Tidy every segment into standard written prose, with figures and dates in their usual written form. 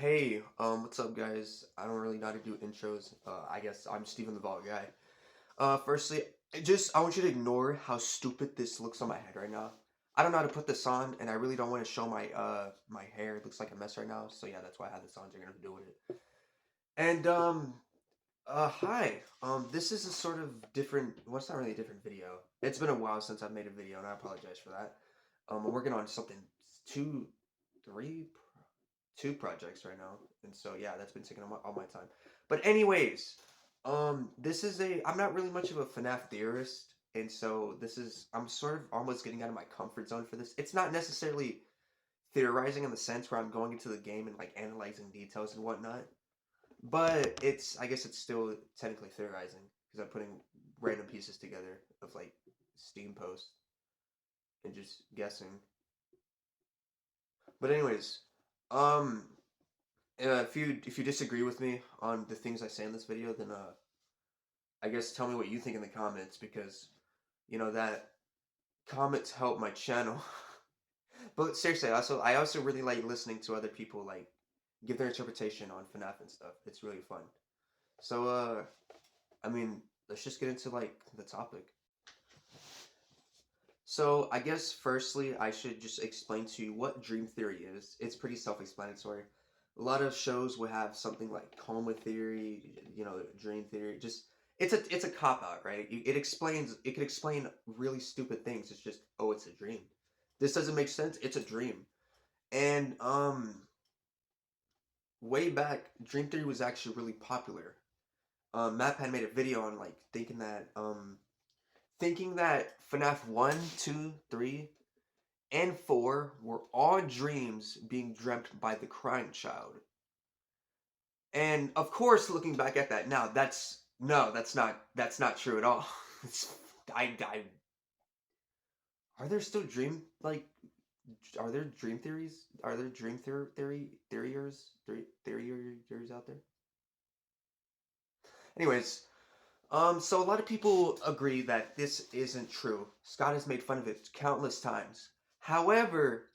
Hey, what's up, guys? I don't really know how to do intros. I guess I'm Steven the Vault guy. Firstly, I want you to ignore how stupid this looks on my head right now. I don't know how to put this on, and I really don't want to show my hair. It looks like a mess right now. So yeah, that's why I had this on. So you're gonna do with it. And hi. This is a sort of different. Well, it's not really a different video. It's been a while since I've made a video, and I apologize for that. I'm working on something two, three two projects right now, and so yeah, that's been taking all my time. But anyways, this is I'm not really much of a FNAF theorist, and so I'm sort of almost getting out of my comfort zone for this. It's not necessarily theorizing in the sense where I'm going into the game and like analyzing details and whatnot, but I guess it's still technically theorizing because I'm putting random pieces together of like Steam posts and just guessing. But anyways, um, if you disagree with me on the things I say in this video, then I guess tell me what you think in the comments because that comments help my channel. But seriously, I also really like listening to other people like give their interpretation on FNAF and stuff. It's really fun. So I mean, let's just get into like the topic. So I guess firstly, I should just explain to you what dream theory is. It's pretty self-explanatory. A lot of shows will have something like coma theory, dream theory. Just it's a cop out, right? It could explain really stupid things. It's just it's a dream. This doesn't make sense. It's a dream. And way back, dream theory was actually really popular. Map had made a video on like thinking that FNAF 1, 2, 3, and 4 were all dreams being dreamt by the crying child. And of course, looking back at that now, that's not true at all. I are there still dream like are there dream theories? Are there dream theoryers out there? Anyways, so a lot of people agree that this isn't true. Scott has made fun of it countless times. However,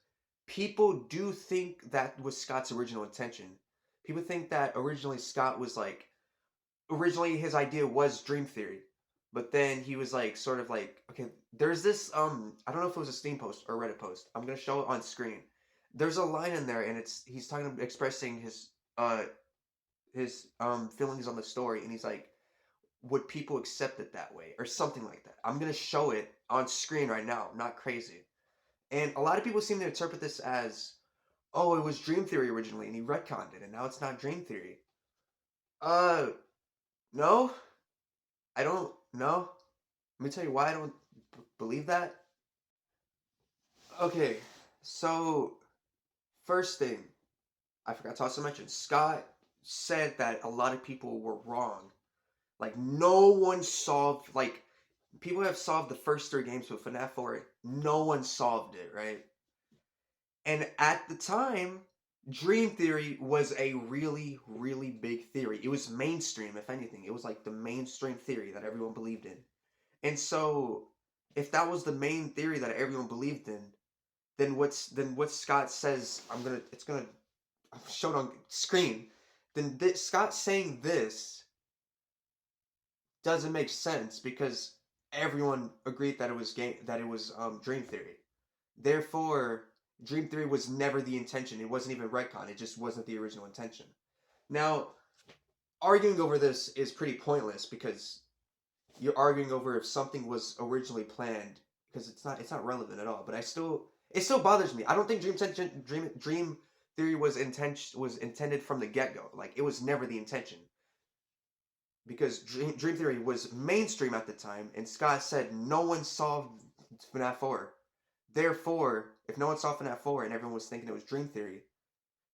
people do think that was Scott's original intention. People think that originally his idea was dream theory, but then he was like sort of like, okay, there's this I don't know if it was a Steam post or Reddit post. I'm gonna show it on screen. There's a line in there, and he's talking expressing his feelings on the story, and he's like, would people accept it that way or something like that? I'm gonna show it on screen right now. Not crazy. And a lot of people seem to interpret this as, oh, it was dream theory originally, and he retconned it, and now it's not dream theory. Uh, no, I don't know. Let me tell you why I don't believe that. Okay, so first thing, I forgot to also mention, Scott said that a lot of people were wrong. Like, no one solved, like, people have solved the first three games with FNAF 4. No one solved it, right? And at the time, Dream Theory was a really, really big theory. It was mainstream, if anything. It was like the mainstream theory that everyone believed in. And so, if that was the main theory that everyone believed in, then what Scott says, it's gonna show it on screen. Then Scott saying this doesn't make sense because everyone agreed that it was dream theory. Therefore, dream theory was never the intention. It wasn't even retcon. It just wasn't the original intention. Now, arguing over this is pretty pointless because you're arguing over if something was originally planned because it's not relevant at all. But it still bothers me. I don't think dream theory was intended from the get go. Like, it was never the intention because Dream Theory was mainstream at the time, and Scott said no one solved FNAF 4. Therefore, if no one saw FNAF 4 and everyone was thinking it was Dream Theory,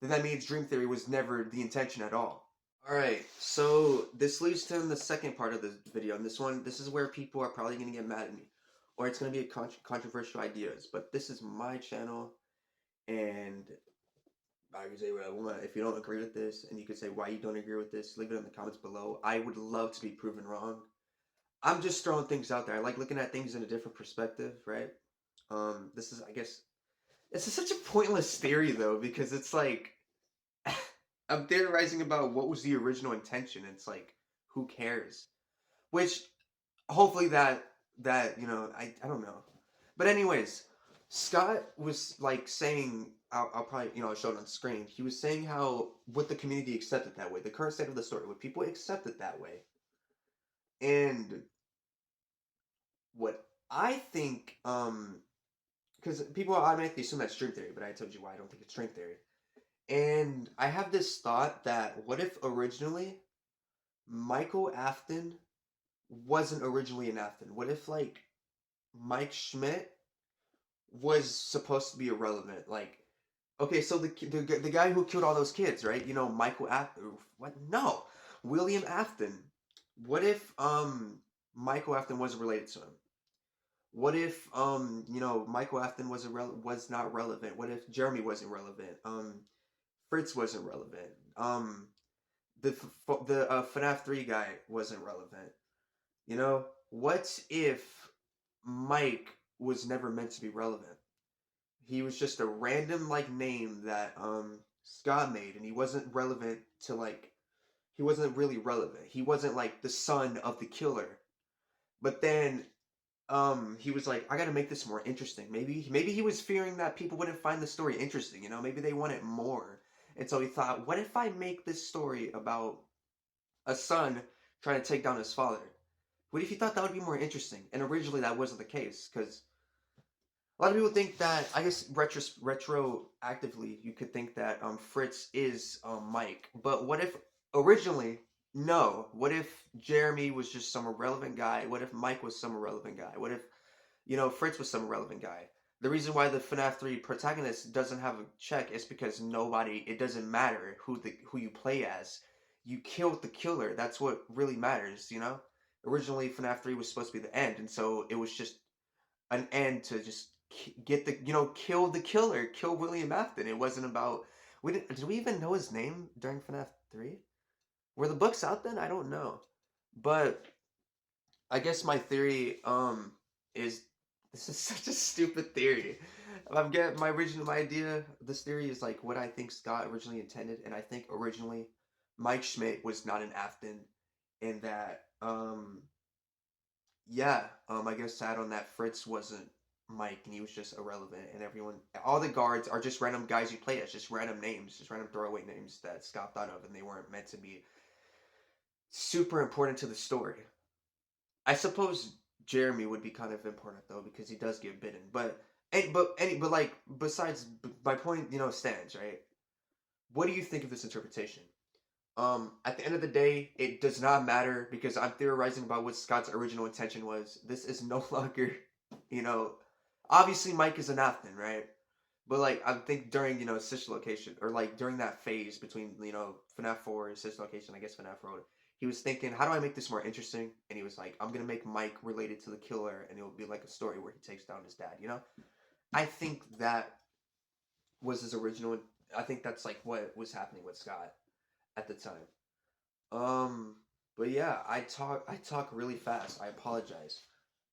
then that means Dream Theory was never the intention at all. Alright, so this leads to the second part of the video, and this is where people are probably going to get mad at me, or it's going to be a controversial ideas, but this is my channel, and I can say what I want. If you don't agree with this, and you can say why you don't agree with this, leave it in the comments below. I would love to be proven wrong. I'm just throwing things out there. I like looking at things in a different perspective, right? I guess, this is such a pointless theory though, because it's like, I'm theorizing about what was the original intention. It's like, who cares? Which hopefully I don't know. But anyways, Scott was like saying, I'll probably show it on screen. He was saying how what the community accepted that way, the current state of the story, what people accepted that way, and what I think, because people automatically assume that's string theory, but I told you why I don't think it's string theory. And I have this thought that what if originally Michael Afton wasn't originally an Afton? What if like Mike Schmidt was supposed to be irrelevant? Like, okay, so the guy who killed all those kids, right? Michael Afton. What? No, William Afton. What if Michael Afton wasn't related to him? What if Michael Afton was not relevant? What if Jeremy wasn't relevant? Fritz wasn't relevant. The FNAF 3 guy wasn't relevant. What if Mike was never meant to be relevant? He was just a random like name that Scott made, and he wasn't relevant to like he wasn't really relevant. He wasn't like the son of the killer. But then he was like, I gotta make this more interesting. Maybe he was fearing that people wouldn't find the story interesting, maybe they wanted more. And so he thought, what if I make this story about a son trying to take down his father? What if you thought that would be more interesting? And originally that wasn't the case, because a lot of people think that, I guess retroactively, you could think that Fritz is Mike. But what if originally, no? What if Jeremy was just some irrelevant guy? What if Mike was some irrelevant guy? What if, Fritz was some irrelevant guy? The reason why the FNAF 3 protagonist doesn't have a check is because it doesn't matter who you play as. You killed the killer. That's what really matters. Originally, FNAF 3 was supposed to be the end, and so it was just an end to just get kill the killer, kill William Afton. It wasn't about did we even know his name during FNAF 3? Were the books out then? I don't know. But I guess my theory is this is such a stupid theory. I'm getting my idea. This theory is like what I think Scott originally intended, and I think originally Mike Schmidt was not an Afton, and that yeah, I guess sad on that Fritz wasn't Mike and he was just irrelevant, and all the guards are just random guys you play as, just random names, just random throwaway names that Scott thought of, and they weren't meant to be super important to the story. I suppose Jeremy would be kind of important though because he does get bitten, but like besides, my point stands, right? What do you think of this interpretation? At the end of the day, it does not matter because I'm theorizing about what Scott's original intention was. This is no longer, you know, obviously Mike is an Afton, right? But like I think during Sister Location, or like during that phase between FNAF 4 and Sister Location, I guess FNAF Road, he was thinking, how do I make this more interesting? And he was like, I'm gonna make Mike related to the killer, and it will be like a story where he takes down his dad. I think that was his original. I think that's like what was happening with Scott at the time. Um, but yeah, I talk really fast. I apologize.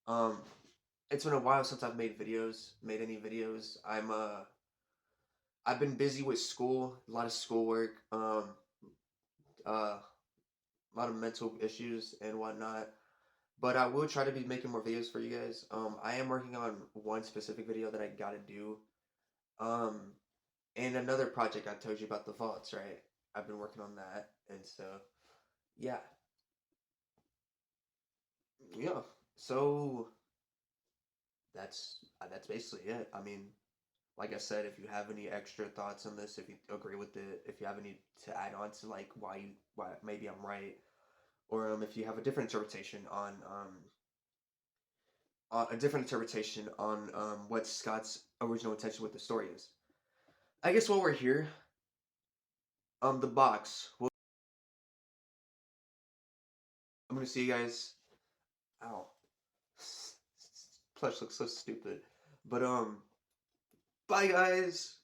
Um, it's been a while since made any videos. I've been busy with school, a lot of schoolwork, a lot of mental issues and whatnot. But I will try to be making more videos for you guys. I am working on one specific video that I gotta do. Um, and another project I told you about, the vaults, right? I've been working on that, and so yeah, yeah. So that's basically it. I mean, like I said, if you have any extra thoughts on this, if you agree with it, if you have any to add on to like why maybe I'm right, or if you have a different interpretation on what Scott's original intention with the story is. I guess while we're here, the box. Well, I'm gonna see you guys. Ow, plush looks so stupid, but bye guys.